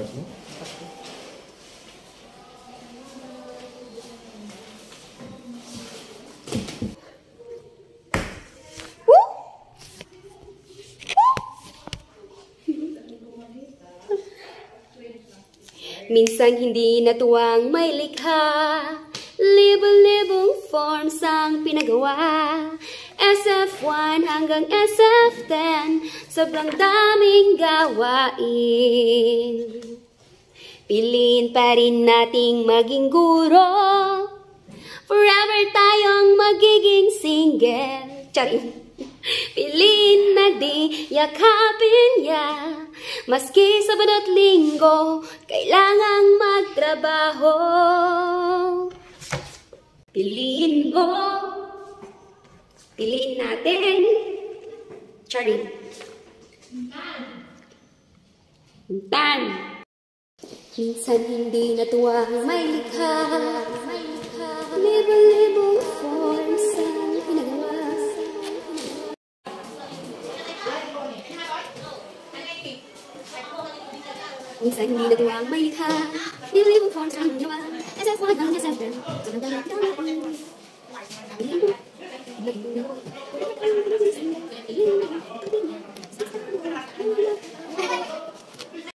Ikat mo? Minsan hindi natuwang may likha, libo-libong forms ang pinagawa. SF1 hanggang SF10, sobrang daming gawain. Piliin pa rin nating maging guro, forever tayong magiging single. Charing! Piliin na di yakapin niya, maski Sabado at Linggo, kailangang magtrabaho. Piliin mo, piliin natin. Charing. Tan. Minsan hindi natuwang may likha, libo-libong forms ang pinagawa. Minsan hindi natuwang may likha, libo-libong forms ang ginawa. SF1 ang SF10, sobrang daming gawain.